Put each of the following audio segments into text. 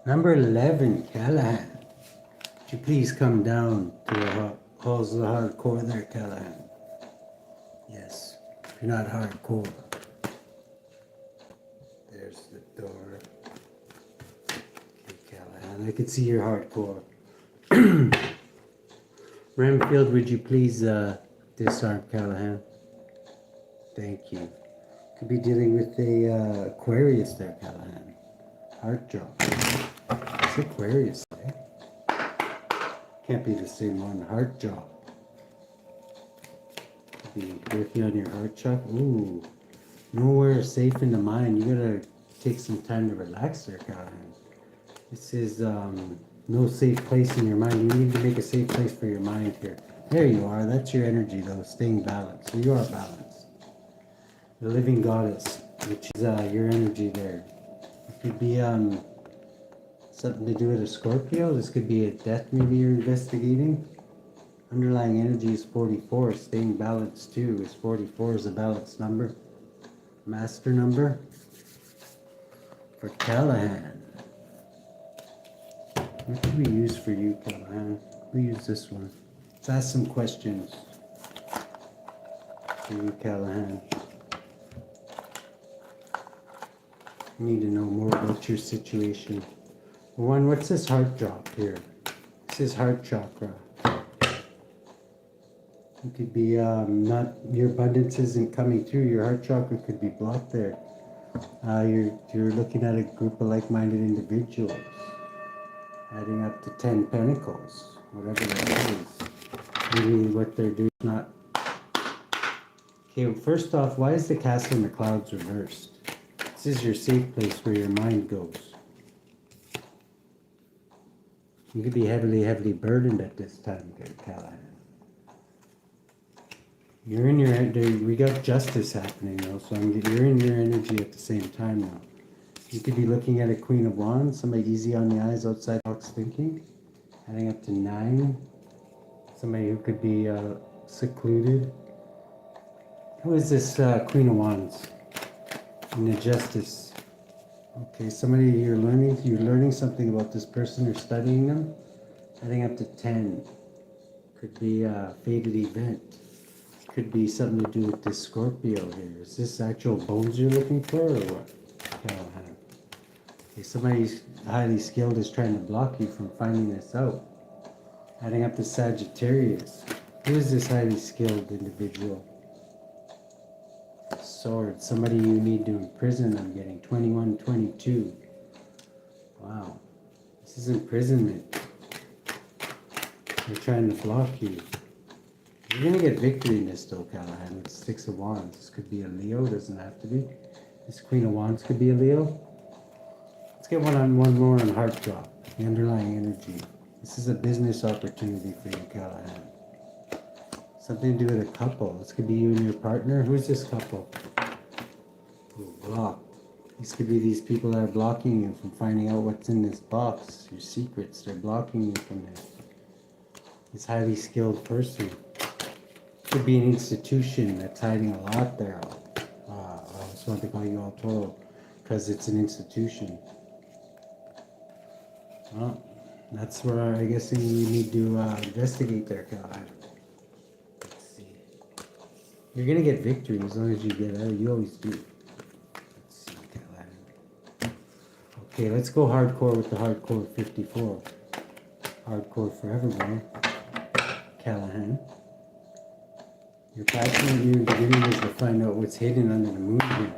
Number 11, Callahan. Would you please come down to the halls of the hardcore there, Callahan? Yes, if you're not hardcore. There's the door. Okay, Callahan, I can see you're hardcore. Renfield, would you please disarm Callahan? Thank you. Could be dealing with a Aquarius there, Callahan. Heart drop. It's Aquarius, eh? Can't be the same one. Heart drop. Could be working on your heart chakra. Ooh. Nowhere safe in the mind. You gotta take some time to relax there, Callahan. This is no safe place in your mind. You need to make a safe place for your mind here. There you are. That's your energy, though. Staying balanced. So you are balanced. The living goddess, which is your energy there. It could be something to do with a Scorpio. This could be a death maybe you're investigating. Underlying energy is 44. Staying balanced too is 44 is a balanced number. Master number for Callahan. What can we use for you, Callahan? We use this one. Let's ask some questions for you, Callahan. I need to know more about your situation. One, what's this heart drop here? This is heart chakra. It could be not, your abundance isn't coming through. Your heart chakra could be blocked there. You're looking at a group of like-minded individuals, adding up to 10 pentacles, whatever that is. Maybe what they're doing is not. Okay, well, first off, why is the castle in the clouds reversed? This is your safe place where your mind goes. You could be heavily burdened at this time, Callahan. You're in your, we got justice happening though, so you're in your energy at the same time now. You could be looking at a Queen of Wands, somebody easy on the eyes, outside box thinking, adding up to 9. Somebody who could be secluded. Who is this Queen of Wands? And the Justice. Okay, somebody you're learning something about this person, you're studying them, adding up to 10. Could be a fated event. Could be something to do with this Scorpio here. Is this actual bones you're looking for, or what? Callahan. Okay, somebody highly skilled is trying to block you from finding this out. Adding up to Sagittarius. Who is this highly skilled individual? Sword. Somebody you need to imprison, I'm getting. 21, 22. Wow. This is imprisonment. They're trying to block you. You're going to get victory in this though, Callahan. With 6 of Wands. This could be a Leo, doesn't have to be. This Queen of Wands could be a Leo. Let's get one more on heart drop. The underlying energy. This is a business opportunity for you, Callahan. Something to do with a couple. This could be you and your partner. Who's this couple? Ooh, blocked. These could be these people that are blocking you from finding out what's in this box. Your secrets. They're blocking you from this. This highly skilled person. Could be an institution that's hiding a lot there. I just want to call you all Toro because it's an institution. Well, that's where I guess you need to investigate there, Callahan. Let's see. You're going to get victory as long as you get out. You always do. Let's see, Callahan. Okay, let's go hardcore with the hardcore 54. Hardcore forevermore. Callahan. Your passion in the beginning is to find out what's hidden under the moon here.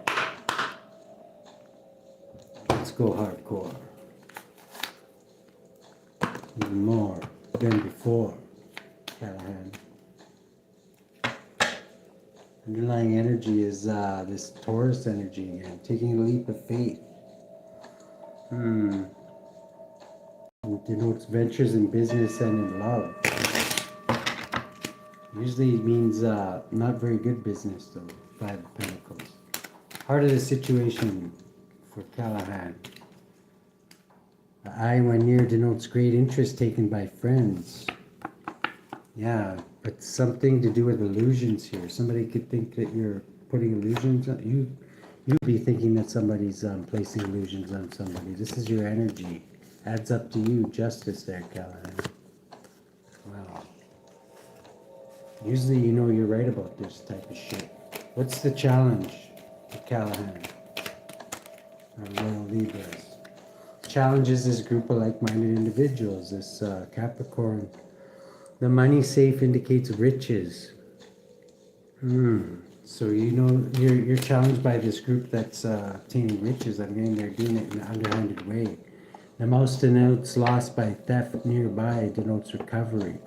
Let's go hardcore. Even more than before, Callahan. Underlying energy is this Taurus energy again, taking a leap of faith. It denotes ventures in business and in love. Usually it means not very good business though, 5 of Pentacles. Heart of the situation for Callahan. The eye when near denotes great interest taken by friends. Yeah, but something to do with illusions here. Somebody could think that you're putting illusions on you'd be thinking that somebody's placing illusions on somebody. This is your energy Adds up to you, justice there, Callahan. Wow. Usually you know you're right about this type of shit. What's the challenge to Callahan? Our royal Libras. Challenges this group of like-minded individuals, this Capricorn. The money safe indicates riches. So you know you're challenged by this group that's obtaining riches. I mean, they're doing it in an underhanded way. The mouse denotes loss by theft. Nearby denotes recovery.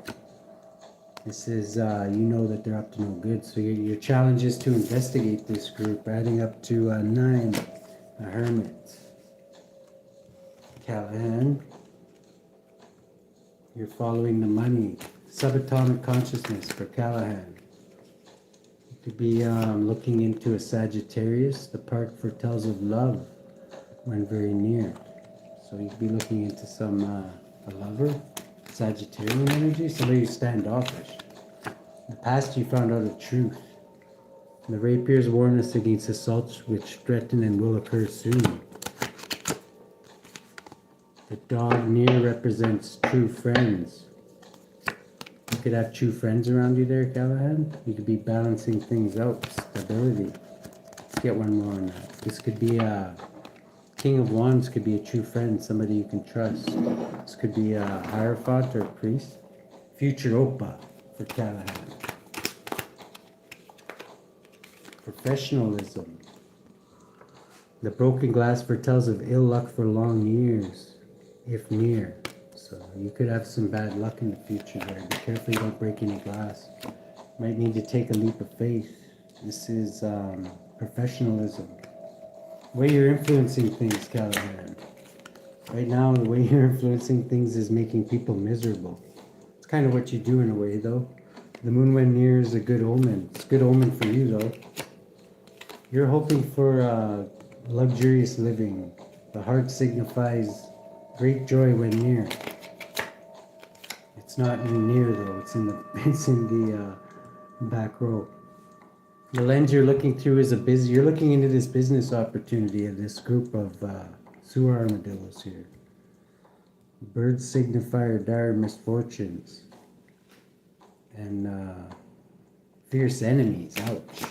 This is, you know that they're up to no good. So your challenge is to investigate this group, adding up to 9, a hermit. Callahan, you're following the money. Subatomic consciousness for Callahan. You could be looking into a Sagittarius. The park foretells of love when very near. So you could be looking into some a lover, Sagittarian energy, somebody who's standoffish. In the past, you found out the truth. The rapiers warn us against assaults which threaten and will occur soon. The dog near represents true friends. You could have true friends around you there, Callahan. You could be balancing things out, stability. Let's get one more on that. This could be a King of Wands, could be a true friend, somebody you can trust. This could be a Hierophant or a priest. Future Opa for Callahan. Professionalism. The broken glass foretells of ill luck for long years, if near. So you could have some bad luck in the future there. Be careful you don't break any glass. Might need to take a leap of faith. This is professionalism. The way you're influencing things, Callahan. Right now, the way you're influencing things is making people miserable. It's kind of what you do in a way, though. The moon when near is a good omen. It's a good omen for you, though. You're hoping for luxurious living. The heart signifies great joy when near. It's not near, though. It's in the back row. The lens you're looking through is you're looking into this business opportunity of this group of sewer armadillos here. Birds signify dire misfortunes. And fierce enemies, ouch.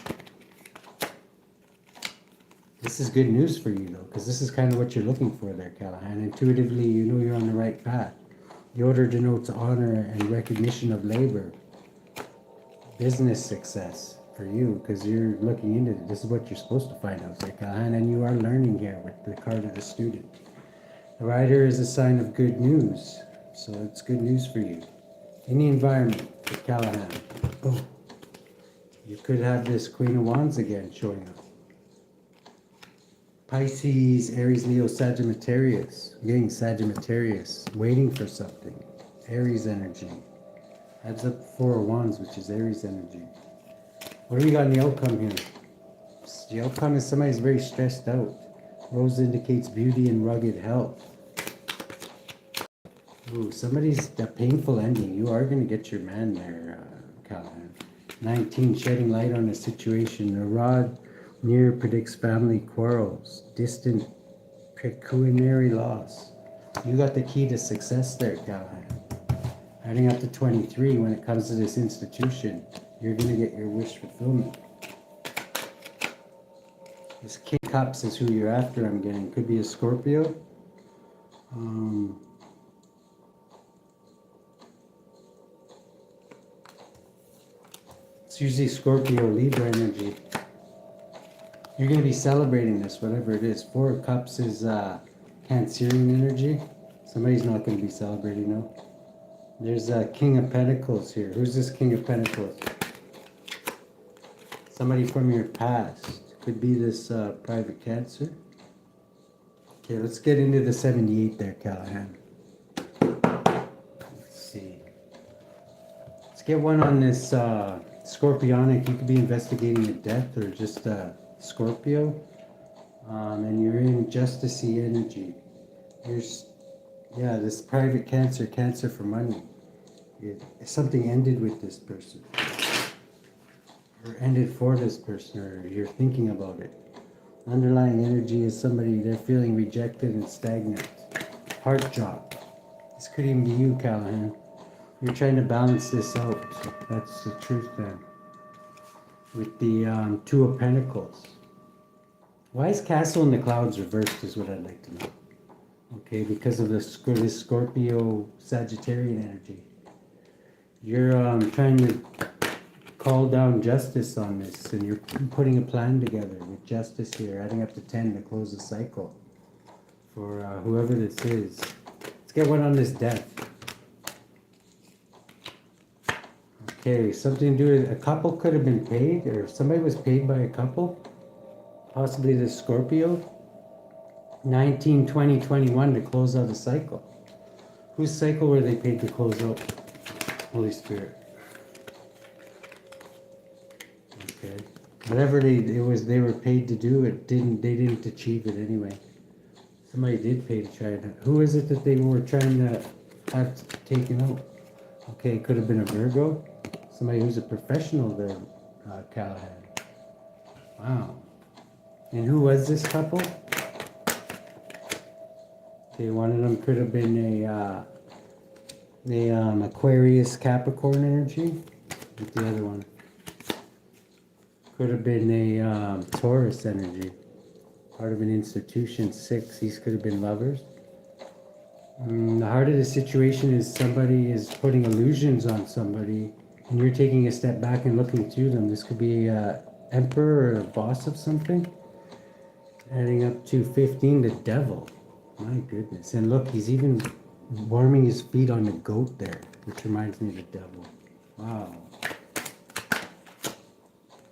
This is good news for you though, because this is kind of what you're looking for there, Callahan. Intuitively, you know you're on the right path. The order denotes honor and recognition of labor. Business success for you, because you're looking into it. This is what you're supposed to find out there, Callahan, and you are learning here with the card of the student. The rider is a sign of good news, so it's good news for you. In the environment for Callahan, oh, you could have this Queen of Wands again showing up. Pisces, Aries, Leo, Sagittarius. I'm getting Sagittarius, waiting for something. Aries energy. Adds up 4 of Wands, which is Aries energy. What do we got in the outcome here? The outcome is somebody's very stressed out. Rose indicates beauty and rugged health. Ooh, somebody's a painful ending. You are going to get your man there, Callahan. 19, shedding light on the situation. The rod near predicts family quarrels. Distant pecuniary loss. You got the key to success there, Callahan. Adding up to 23, when it comes to this institution, you're going to get your wish fulfillment. This King of Cups is who you're after, I'm getting. Could be a Scorpio. It's usually Scorpio, Libra energy. You're going to be celebrating this, whatever it is. 4 of Cups is Cancerian energy. Somebody's not going to be celebrating, no. There's a King of Pentacles here. Who's this King of Pentacles? Somebody from your past. Could be this private Cancer. Okay, let's get into the 78 there, Callahan. Let's see. Let's get one on this Scorpionic. You could be investigating a death or just Scorpio. And you're in Justicey energy. Yeah, this private Cancer, Cancer for money. Something ended with this person. Or ended for this person, or you're thinking about it. Underlying energy is somebody, they're feeling rejected and stagnant. Heart drop. This could even be you, Callahan. You're trying to balance this out. That's the truth then. With the Two of Pentacles. Why is Castle in the Clouds reversed is what I'd like to know. Okay, because of this Scorpio Sagittarian energy. You're trying to call down justice on this, and you're putting a plan together with justice here, adding up to 10 to close the cycle for whoever this is. Let's get one on this death. Okay, something to do with a couple could have been paid, or somebody was paid by a couple, possibly the Scorpio. 19, 20, 21 to close out a cycle. Whose cycle were they paid to close out? Holy Spirit. Okay. Whatever they were paid to do, they didn't achieve it anyway. Somebody did pay to try it. Who is it that they were trying to have taken out? Okay, it could have been a Virgo. Somebody who's a professional there, Callahan. Wow. And who was this couple? Okay, one of them could have been a Aquarius Capricorn energy. With the other one could have been a Taurus energy. Part of an institution. 6. These could have been lovers. The heart of the situation is somebody is putting illusions on somebody, and you're taking a step back and looking through them. This could be an emperor or a boss of something. Adding up to 15, the devil. My goodness. And look, he's even warming his feet on the goat there, which reminds me of the devil. Wow.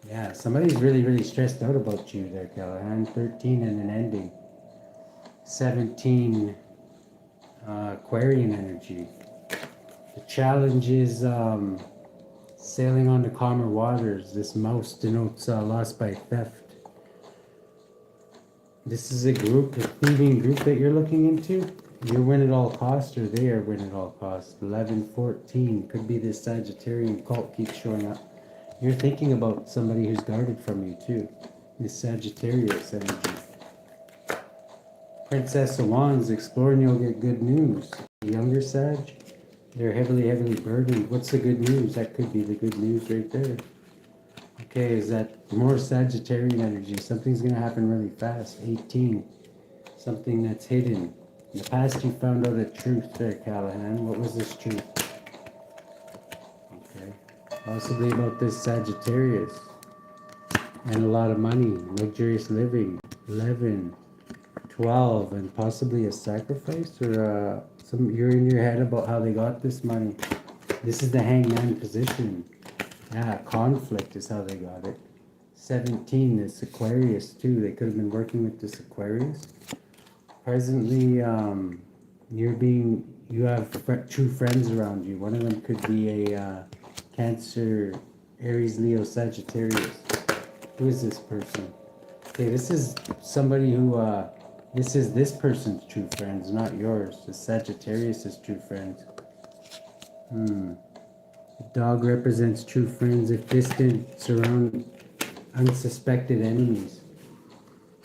Yeah, somebody's really, really stressed out about you there, Callahan. 13 and an ending. 17, Aquarian energy. The challenge is sailing on the calmer waters. This mouse denotes loss by theft. This is a group, a thieving group that you're looking into. You're win at all costs, or they are win at all costs. 11, 14. Could be this Sagittarian cult keeps showing up. You're thinking about somebody who's guarded from you too. This Sagittarius energy. Princess of Wands, exploring, you'll get good news. The younger Sag, they're heavily, heavily burdened. What's the good news? That could be the good news right there. Okay, is that more Sagittarian energy? Something's going to happen really fast. 18. Something that's hidden. In the past, you found out a truth there, Callahan. What was this truth? Okay. Possibly about this Sagittarius. And a lot of money. Luxurious living. 11. 12. And possibly a sacrifice? Or you're in your head about how they got this money. This is the hangman position. Yeah, conflict is how they got it. 17, this Aquarius too. They could have been working with this Aquarius. Presently, you have true friends around you. One of them could be a Cancer, Aries, Leo, Sagittarius. Who is this person? Okay, this is somebody who, this is this person's true friends, not yours. The Sagittarius is true friends. The dog represents true friends if distant, surround unsuspected enemies.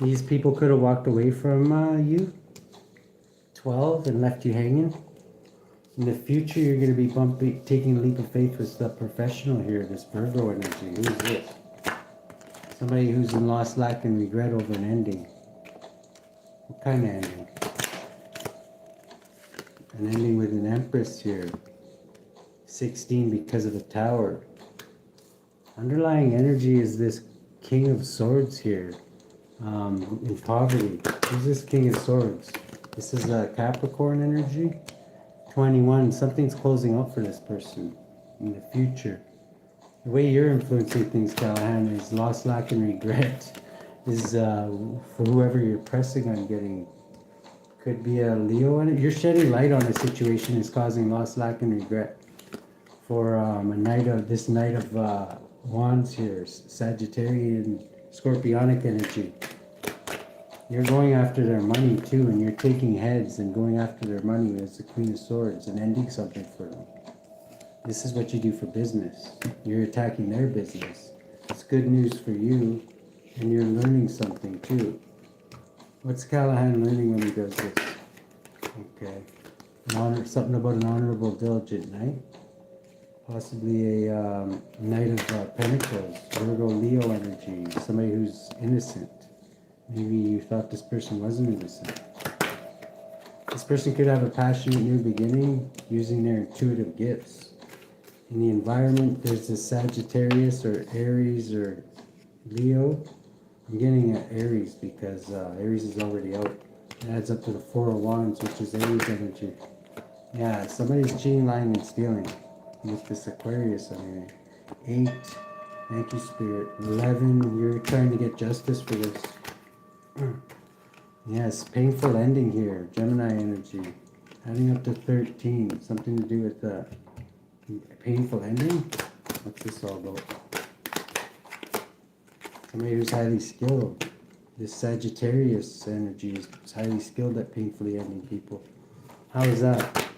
These people could have walked away from you, 12, and left you hanging. In the future, you're going to be taking a leap of faith with the professional here, this Virgo energy. Who is this? Somebody who's in loss, lack, and regret over an ending. What kind of ending? An ending with an Empress here. 16 because of the Tower. Underlying energy is this King of Swords here. In poverty. Who's this King of Swords? This is a Capricorn energy. 21. Something's closing up for this person in the future. The way you're influencing things, Callahan, is loss, lack, and regret. Is for whoever you're pressing on getting. Could be a Leo energy. You're shedding light on a situation is causing loss, lack, and regret. For this Knight of Wands here, Sagittarian, Scorpionic energy. You're going after their money too, and you're taking heads and going after their money as the Queen of Swords and ending something for them. This is what you do for business. You're attacking their business. It's good news for you, and you're learning something too. What's Callahan learning when he does this? Okay. Something about an honorable, diligent knight. Possibly a Knight of Pentacles, Virgo, Leo energy. Somebody who's innocent. Maybe you thought this person wasn't innocent. This person could have a passionate new beginning using their intuitive gifts. In the environment, there's a Sagittarius or Aries or Leo. I'm getting at Aries because Aries is already out. It adds up to the Four of Wands, which is Aries energy. Yeah, somebody's cheating, lying, and stealing with this Aquarius anyway. 8, thank you, Spirit. 11, you're trying to get justice for this. Yes, painful ending here. Gemini energy. Adding up to 13, something to do with the painful ending? What's this all about? Somebody who's highly skilled. This Sagittarius energy is highly skilled at painfully ending people. How is that?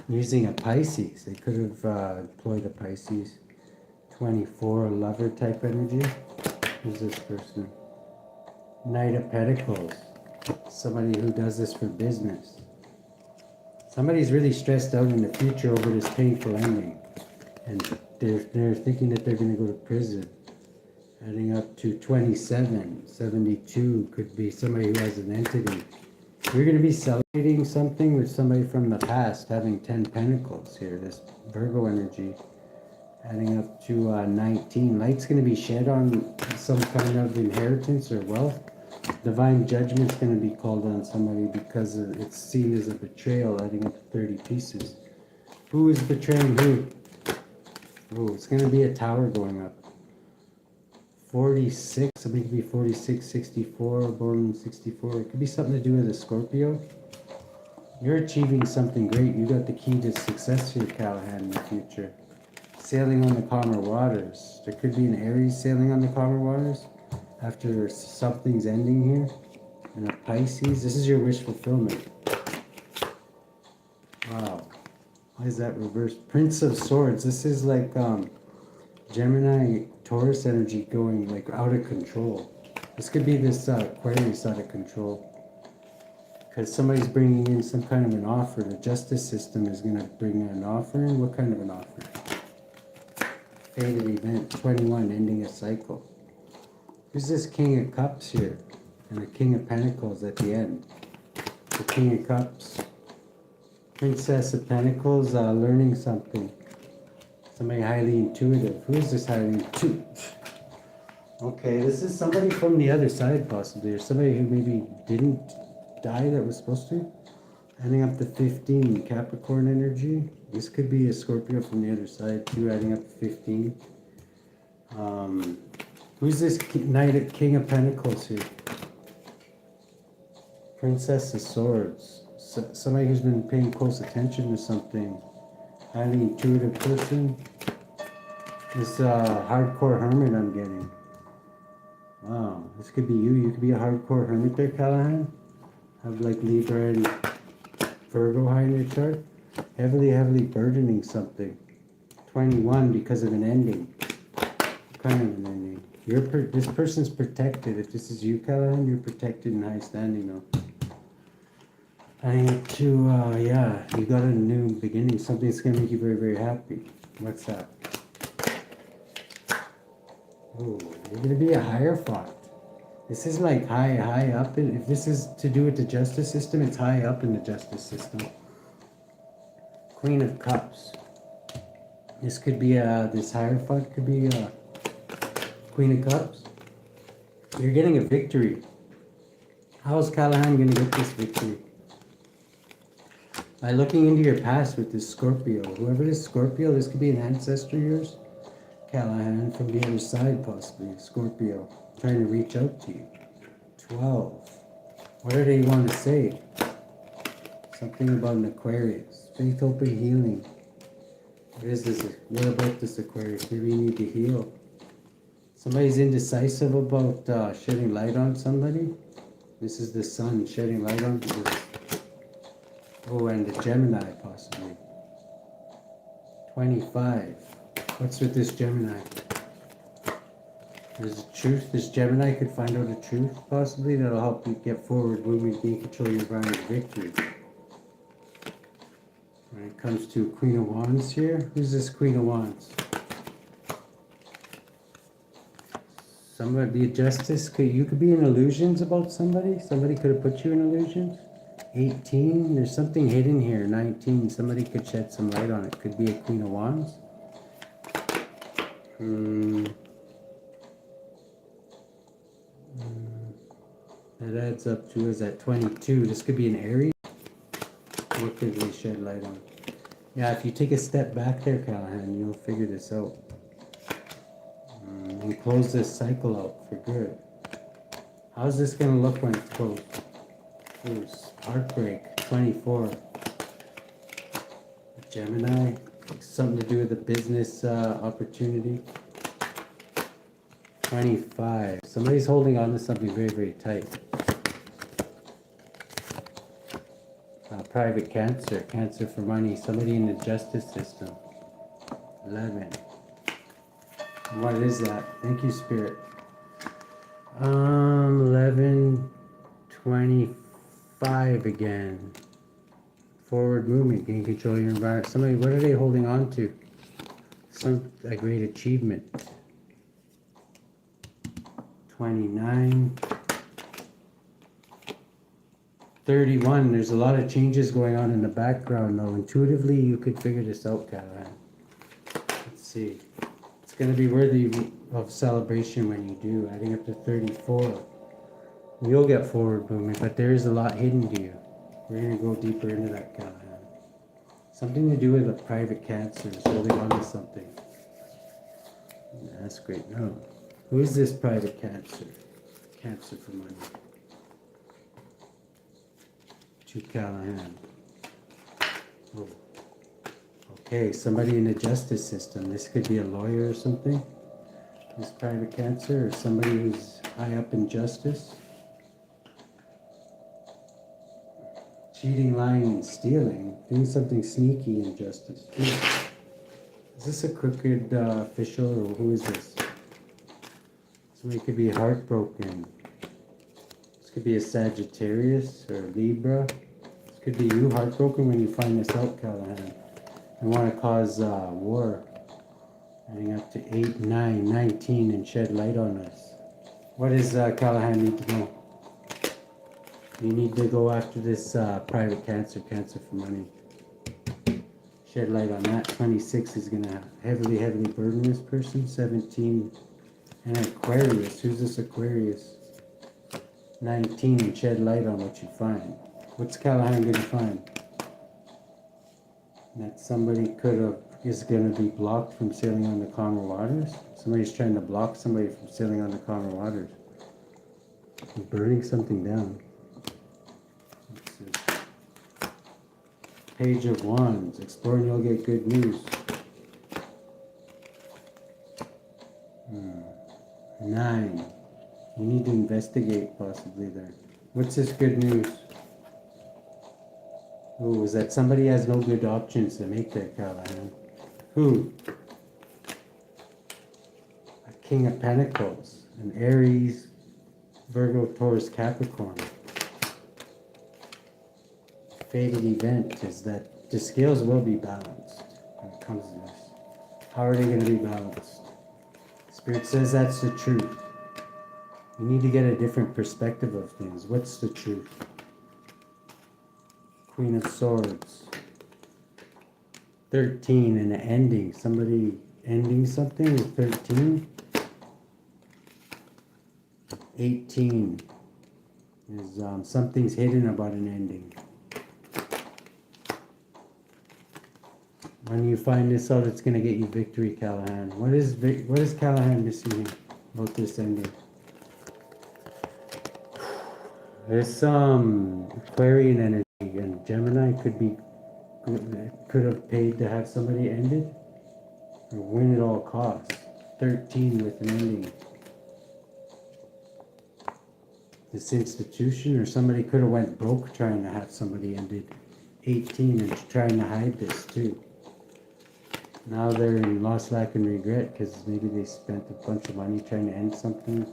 Using a Pisces. They could have employed a Pisces. 24, a lover type energy. Who's this person? Knight of Pentacles. Somebody who does this for business. Somebody's really stressed out in the future over this painful ending. And they're thinking that they're going to go to prison. Adding up to 27. 72 could be somebody who has an entity. You're going to be celebrating something with somebody from the past, having 10 Pentacles here. This Virgo energy. Adding up to 19. Light's going to be shed on some kind of inheritance or wealth. Divine judgment's going to be called on somebody because it's seen as a betrayal, adding up to 30 pieces. Who is betraying who? Oh, it's going to be a tower going up. 46, somebody could be 46, 64, born in 64. It could be something to do with a Scorpio. You're achieving something great. You got the key to success here, Callahan, in the future. Sailing on the calmer waters. There could be an Aries sailing on the calmer waters after something's ending here. And a Pisces. This is your wish fulfillment. Wow. Why is that reversed? Prince of Swords. This is like Gemini, Taurus energy going like out of control. This could be this Aquarius out of control. Because somebody's bringing in some kind of an offer. The justice system is going to bring in an offer. What kind of an offer? Fated event. 21, ending a cycle. Who's this King of Cups here? And the King of Pentacles at the end. The King of Cups. Princess of Pentacles, learning something. Somebody highly intuitive. Who is this highly intuitive? Okay, this is somebody from the other side possibly. Or somebody who maybe didn't die that was supposed to. Adding up to 15, Capricorn energy. This could be a Scorpio from the other side too, adding up to 15. Who's this King of Pentacles here? Princess of Swords. Somebody who's been paying close attention to something. Highly intuitive person. This hardcore hermit I'm getting. Wow, this could be you. You could be a hardcore hermit there, Callahan. Have like Libra and Virgo high in your chart. Heavily burdening something. 21 because of an ending. What kind of an ending? This person's protected. If this is you, Callahan, you're protected in high standing though. And to, yeah, you got a new beginning. Something that's going to make you very happy. What's that? Oh, you're going to be a Hierophant. This is like high up. If this is to do with the justice system, it's high up in the justice system. Queen of Cups. This could be, this Hierophant could be Queen of Cups. You're getting a victory. How is Callahan going to get this victory? By looking into your past with this Scorpio. Whoever this Scorpio, this could be an ancestor of yours. Callahan from the other side possibly. Scorpio. Trying to reach out to you. 12. What do they want to say? Something about an Aquarius. Faith, hope, and healing. What is this? What about this Aquarius? Maybe you need to heal. Somebody's indecisive about shedding light on somebody. This is the sun shedding light on this. Oh, and the Gemini possibly. 25. What's with this Gemini? There's a truth. This Gemini could find out a truth, possibly, that'll help you get forward movement, gain control of your environment, victory. When it comes to Queen of Wands here, who's this Queen of Wands? Somebody, Justice, you could be in illusions about somebody. Somebody could have put you in illusions. 18, there's something hidden here. 19, somebody could shed some light on it. Could be a Queen of Wands. That adds up to, is that 22? This could be an Aries. What could we shed light on? Yeah, if you take a step back there, Callahan, you'll figure this out. And close this cycle out for good. How's this going to look when it's closed? Ooh, heartbreak, 24. Gemini, something to do with a business opportunity. 25. Somebody's holding on to something very, very tight. Private cancer, cancer for money, somebody in the justice system. 11. What is that? Thank you, Spirit. 11, 25 again. Forward movement, gain control of your environment. Somebody, what are they holding on to? A great achievement. 29. 31. There's a lot of changes going on in the background, though. Intuitively, you could figure this out, Callahan. Let's see. It's going to be worthy of celebration when you do. Adding up to 34. You'll get forward movement, but there is a lot hidden to you. We're going to go deeper into that, Callahan. Something to do with a private cancer, is holding on to something. That's great. No. Who is this private cancer? Cancer for money. To Callahan. Oh. Okay, somebody in the justice system. This could be a lawyer or something. This private cancer, or somebody who's high up in justice. Cheating, lying, and stealing. Doing something sneaky in justice. Is this a crooked official, or who is this? Somebody could be heartbroken. This could be a Sagittarius or a Libra. This could be you heartbroken when you find this out, Callahan. And want to cause war. Adding up to 8, 9, 19 and shed light on us. What does Callahan need to know? You need to go after this private cancer, cancer for money. Shed light on that. 26 is going to heavily, heavily burden this person. 17 and Aquarius. Who's this Aquarius? 19 and shed light on what you find. What's Callahan going to find? That somebody is going to be blocked from sailing on the calmer waters. Somebody's trying to block somebody from sailing on the calmer waters. And burning something down. Page of Wands. Explore and you'll get good news. 9. You need to investigate possibly there. What's this good news? Oh, is that somebody has no good options to make that, Callahan? Who? A King of Pentacles. An Aries, Virgo, Taurus, Capricorn. Fated event is that the scales will be balanced when it comes to this. How are they going to be balanced? Spirit says that's the truth. You need to get a different perspective of things. What's the truth? Queen of Swords. 13 and an ending. Somebody ending something with 13. 18 is something's hidden about an ending. When you find this out, it's going to get you victory, Callahan. What is Callahan missing about this ending? This Aquarian energy and Gemini could have paid to have somebody ended or win at all costs. 13 with an ending. This institution or somebody could have went broke trying to have somebody ended. 18 and trying to hide this too. Now they're in loss, lack, and regret because maybe they spent a bunch of money trying to end something.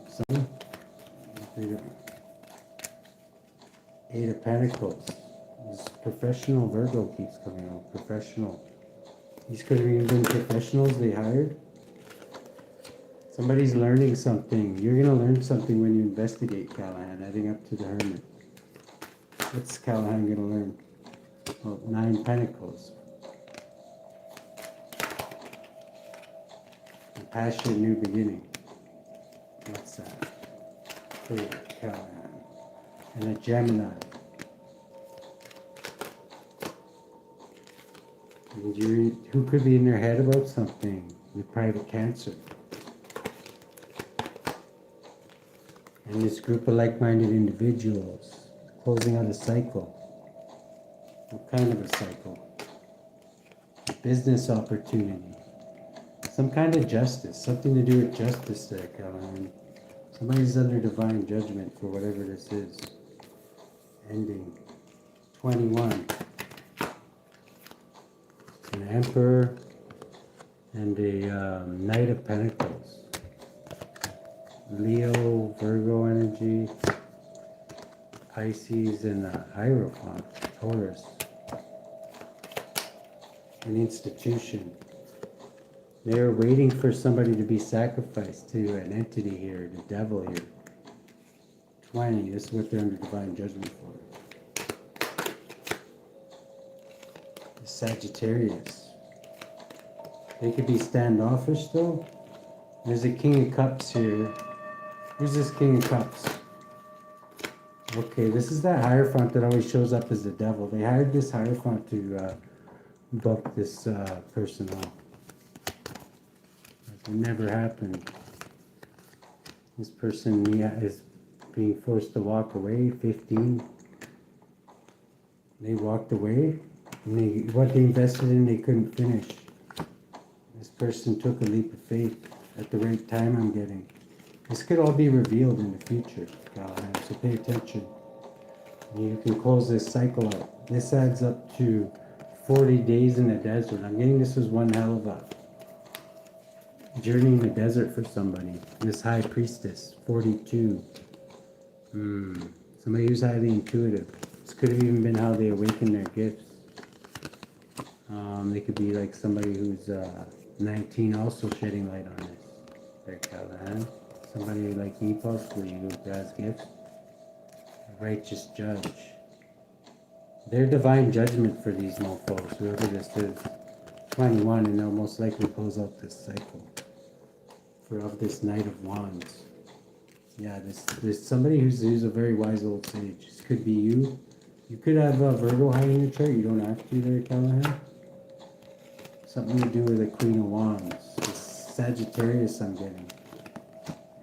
Eight of Pentacles. This professional Virgo keeps coming out. Professional. These could have even been professionals they hired. Somebody's learning something. You're going to learn something when you investigate, Callahan. Adding up to the Hermit. What's Callahan going to learn? Well, 9 Pentacles. A passionate new beginning. What's that? For Callahan. And a Gemini. And who could be in their head about something? With private cancer. And this group of like-minded individuals. Closing out a cycle. What kind of a cycle? A business opportunity. Some kind of justice. Something to do with justice there, Callahan. Somebody's under divine judgment for whatever this is. Ending. 21. An Emperor and a Knight of Pentacles. Leo, Virgo energy. Pisces and Hierophant, Taurus. An institution. They're waiting for somebody to be sacrificed to an entity here, the devil here. 20, this is what they're under divine judgment for. The Sagittarius. They could be standoffish though. There's a King of Cups here. Who's this King of Cups? Okay, this is that Hierophant that always shows up as the devil. They hired this Hierophant to bump this person off. It never happened. This person is being forced to walk away. 15. They walked away. And what they invested in, they couldn't finish. This person took a leap of faith at the right time, I'm getting. This could all be revealed in the future, Callahan, so pay attention. You can close this cycle out. This adds up to 40 days in the desert. I'm getting this was one hell of a journey in the desert for somebody. This High Priestess, 42. Somebody who's highly intuitive. This could have even been how they awaken their gifts. They could be like somebody who's 19 also shedding light on this. There, Callahan. Somebody like me possibly who has gifts. A righteous judge. They're divine judgment for these mofos, whoever this is. 21, and they'll most likely close out this cycle. Of this Knight of Wands. Yeah, there's somebody who's a very wise old sage. This could be you. You could have a Virgo high in your chart. You don't have to there, Callahan. Something to do with the Queen of Wands. This Sagittarius I'm getting.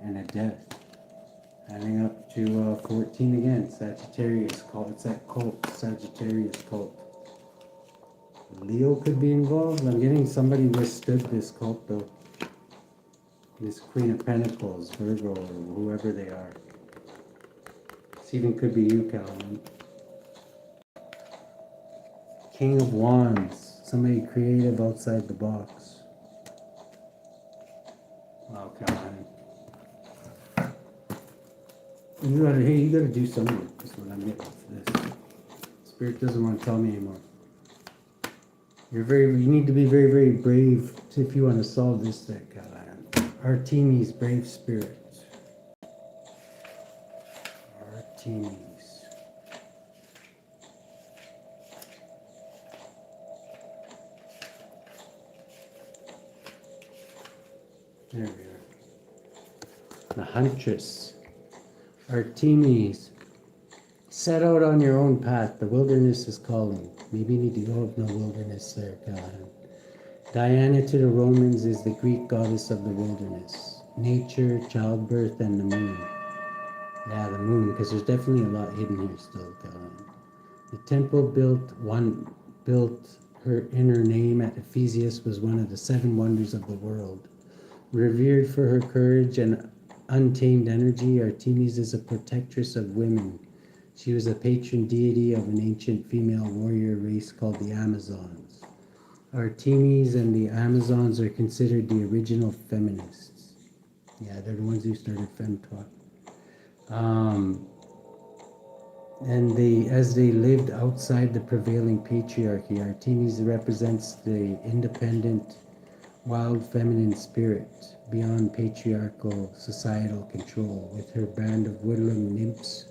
And a Death. Adding up to 14 again. Sagittarius cult. It's that cult. Sagittarius cult. Leo could be involved. I'm getting somebody withstood this cult though. This Queen of Pentacles, Virgo, or whoever they are. This even could be you, Callahan. King of Wands. Somebody creative outside the box. Wow, Callahan. You gotta do something. That's what I'm getting for this. Spirit doesn't want to tell me anymore. You need to be very, very brave if you want to solve this thing, Callahan. Artemis, brave spirit. Artemis. There we are. The Huntress. Artemis. Set out on your own path. The wilderness is calling. Maybe you need to go to the wilderness there, Callahan. Diana to the Romans is the Greek goddess of the wilderness. Nature, childbirth, and the moon. Yeah, the moon, because there's definitely a lot hidden here still, Callahan. The temple built her in her name at Ephesus was one of the 7 wonders of the world. Revered for her courage and untamed energy, Artemis is a protectress of women. She was a patron deity of an ancient female warrior race called the Amazons. Artemis and the Amazons are considered the original feminists. Yeah, they're the ones who started FemTalk. And as they lived outside the prevailing patriarchy, Artemis represents the independent, wild feminine spirit beyond patriarchal societal control. With her band of woodland nymphs,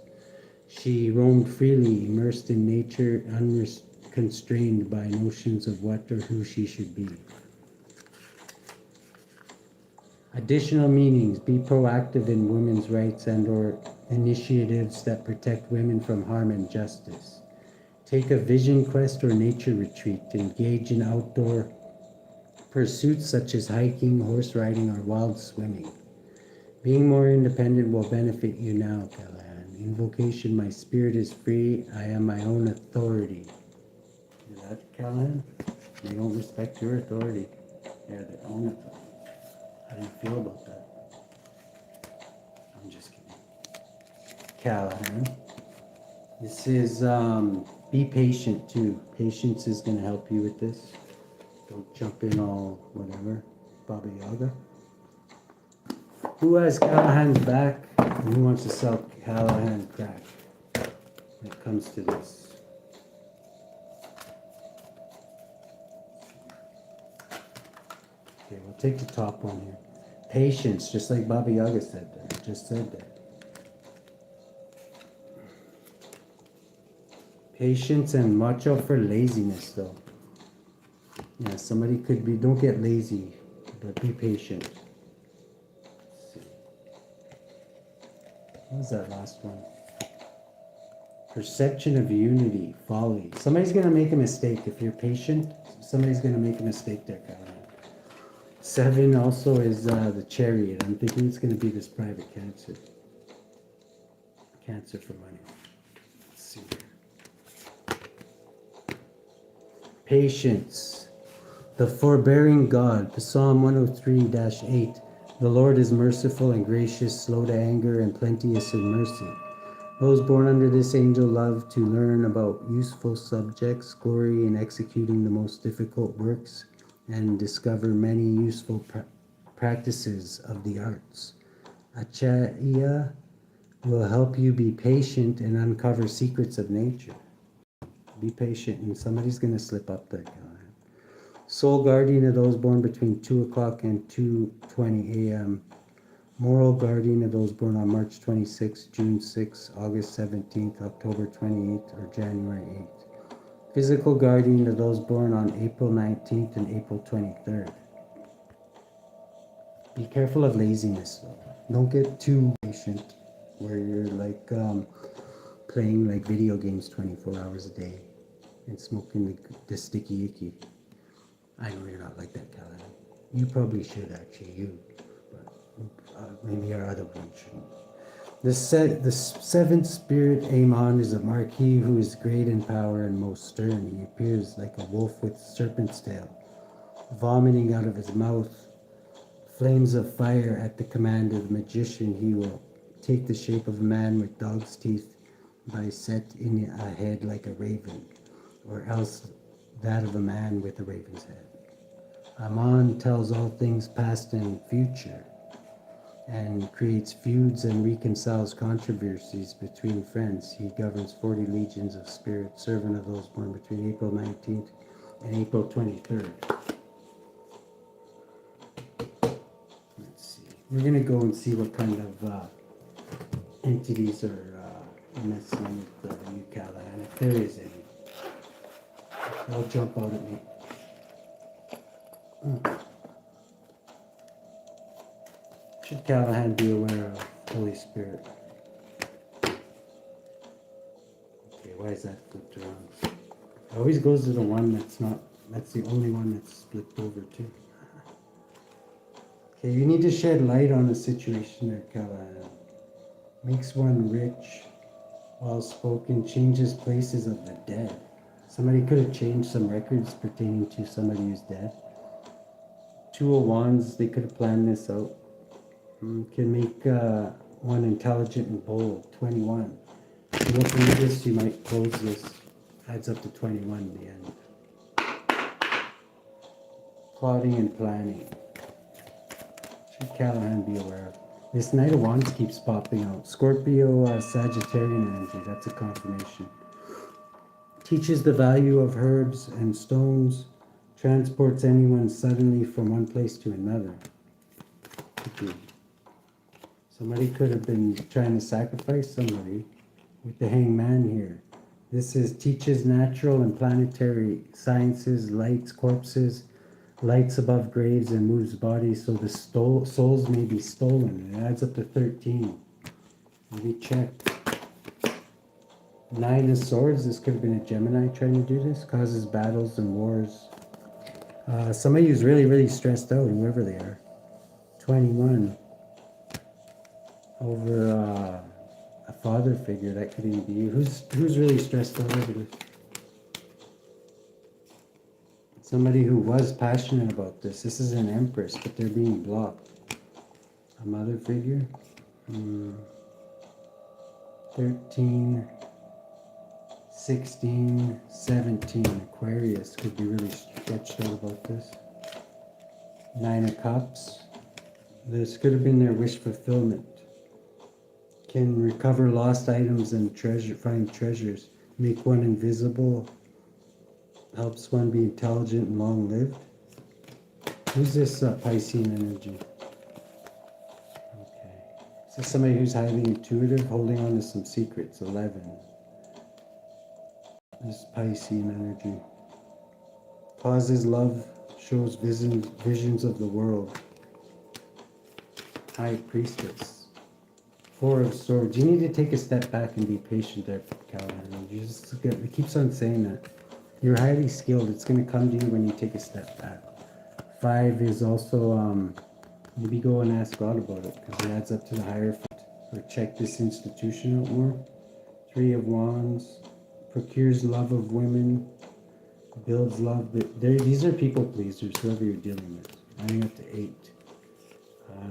she roamed freely, immersed in nature, unconstrained by notions of what or who she should be. Additional meanings: be proactive in women's rights and or initiatives that protect women from harm and justice. Take a vision quest or nature retreat. Engage in outdoor pursuits such as hiking, horse riding, or wild swimming. Being more independent will benefit you now, Callahan. Invocation: my spirit is free. I am my own authority. Is that Callahan? They don't respect your authority. They're their own authority. How do you feel about that? I'm just kidding. Callahan. This is, be patient too. Patience is going to help you with this. Don't jump in all whatever. Baba Yaga. Who has Callahan's back and who wants to sell Callahan crack when it comes to this? Okay, we'll take the top one here. Patience, just like Baba Yaga said there. Just said that. Patience, and watch out for laziness though. Yeah, somebody could be, don't get lazy, but be patient. Let's see. What was that last one? Perception of unity, folly. Somebody's going to make a mistake. If you're patient, somebody's going to make a mistake there, Caroline. 7 also is the chariot. I'm thinking it's going to be this private cancer. Cancer for money. Let's see here. Patience. The forbearing God. Psalm 103-8. The Lord is merciful and gracious, slow to anger, and plenteous in mercy. Those born under this angel love to learn about useful subjects, glory in executing the most difficult works, and discover many useful practices of the arts. Achaiah will help you be patient and uncover secrets of nature. Be patient, and somebody's going to slip up there, Callahan. Soul guardian of those born between 2 o'clock and 2:20 a.m. Moral guardian of those born on March 26th, June 6th, August 17th, October 28th, or January 8th. Physical guardian of those born on April 19th and April 23rd. Be careful of laziness though. Don't get too patient where you're like playing like video games 24 hours a day and smoking the sticky icky. I know you're not like that, Callahan. You probably should actually, but maybe our other one shouldn't. The seventh spirit, Amon, is a marquis who is great in power and most stern. He appears like a wolf with serpent's tail, vomiting out of his mouth flames of fire at the command of the magician. He will take the shape of a man with dog's teeth by set in a head like a raven, or else that of a man with a raven's head. Amon tells all things past and future, and creates feuds and reconciles controversies between friends. He governs 40 legions of spirits, servant of those born between April 19th and April 23rd. Let's see. We're going to go and see what kind of entities are messing with you, Callahan, if there is any. They'll jump out at me. Should Callahan be aware of Holy Spirit? Okay, why is that flipped around? It always goes to the one that's not, that's the only one that's flipped over too. Okay, you need to shed light on the situation there, Callahan. Makes one rich, well spoken, changes places of the dead. Somebody could have changed some records pertaining to somebody who's dead. 2 of Wands, they could have planned this out. Can make one intelligent and bold. 21. If you don't read this, you might close this. Adds up to 21 in the end. Plotting and planning. Should Callahan be aware of? This Knight of Wands keeps popping out. Scorpio, Sagittarian energy. That's a confirmation. Teaches the value of herbs and stones. Transports anyone suddenly from one place to another. Somebody could have been trying to sacrifice somebody with the Hangman here. This is teaches natural and planetary sciences, lights corpses, lights above graves, and moves bodies so the souls may be stolen. It adds up to 13. Maybe check. 9 of Swords. This could have been a Gemini trying to do this. Causes battles and wars. Somebody who's really, really stressed out, whoever they are. 21. Over a father figure. That could even be you. Who's really stressed out over this? Somebody who was passionate about this. This is an Empress, but they're being blocked. A mother figure. 13, 16, 17. Aquarius could be really stretched out about this. 9 of Cups. This could have been their wish fulfillment. Can recover lost items and find treasures. Make one invisible. Helps one be intelligent and long-lived. Who's this Piscean energy? Okay. This is somebody who's highly intuitive, holding on to some secrets. 11. This Piscean energy. Causes love, shows visions of the world. High Priestess. 4 of Swords. You need to take a step back and be patient there, Callahan. It keeps on saying that. You're highly skilled. It's going to come to you when you take a step back. 5 is also, maybe go and ask God about it, because it adds up to the Hierophant. Or check this institution out more. 3 of Wands. Procures love of women. Builds love. But these are people pleasers, whoever you're dealing with. Adding up to 8.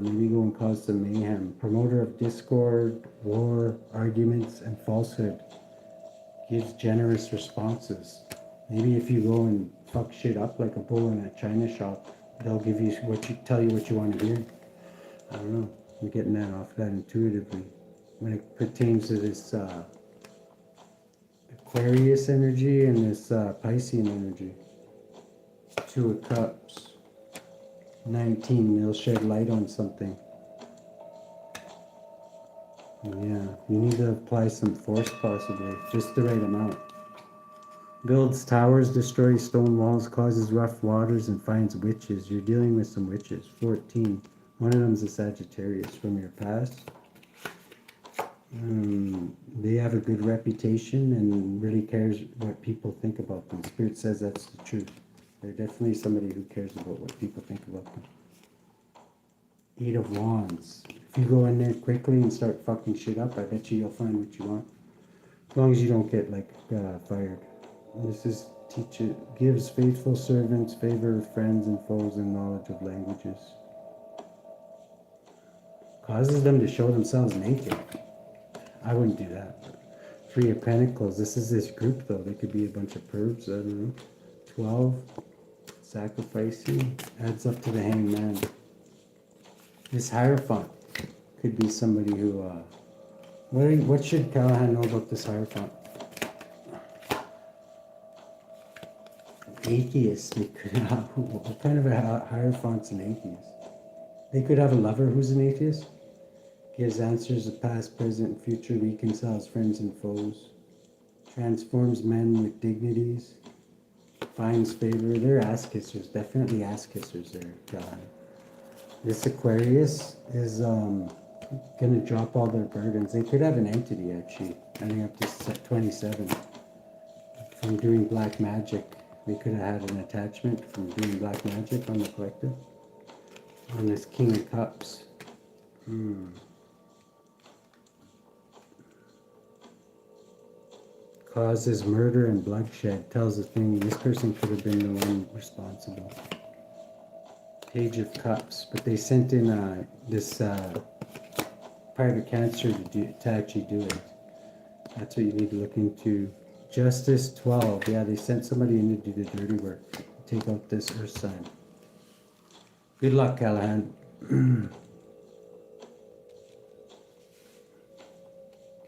Maybe go and cause some mayhem. Promoter of discord, war, arguments, and falsehood. Gives generous responses. Maybe if you go and fuck shit up like a bull in a china shop, they'll give you tell you what you want to hear. I don't know. I'm getting that off that intuitively. When it pertains to this Aquarius energy and this Piscean energy. 2 of Cups. 19, they'll shed light on something. Yeah, you need to apply some force possibly, just the right amount. Builds towers, destroys stone walls, causes rough waters, and finds witches. You're dealing with some witches. 14. One of them's a Sagittarius from your past. They have a good reputation and really cares what people think about them. Spirit says that's the truth. They're definitely somebody who cares about what people think about them. 8 of Wands. If you go in there quickly and start fucking shit up, I bet you'll find what you want. As long as you don't get fired. This is gives faithful servants favor of friends and foes and knowledge of languages. Causes them to show themselves naked. I wouldn't do that. 3 of Pentacles. This is this group though. They could be a bunch of pervs. I don't know. 12. Sacrificing. Adds up to the Hangman. This Hierophant could be somebody who... what should Callahan know about this Hierophant? Atheist. What kind of a Hierophant's an atheist? They could have a lover who's an atheist. Gives answers of past, present, and future. Reconciles friends and foes. Transforms men with dignities. Finds favor. They're ass kissers. Definitely ass kissers there, Callahan. This Aquarius is going to drop all their burdens. They could have an entity, actually. Ending up to 27. From doing black magic. They could have had an attachment from doing black magic on the collective. On this King of Cups. Causes murder and bloodshed. Tells the thing this person could have been the one responsible. Page of Cups. But they sent in this private cancer to actually do it. That's what you need to look into. Justice 12. Yeah, they sent somebody in to do the dirty work. Take out this earth sign. Good luck, Callahan.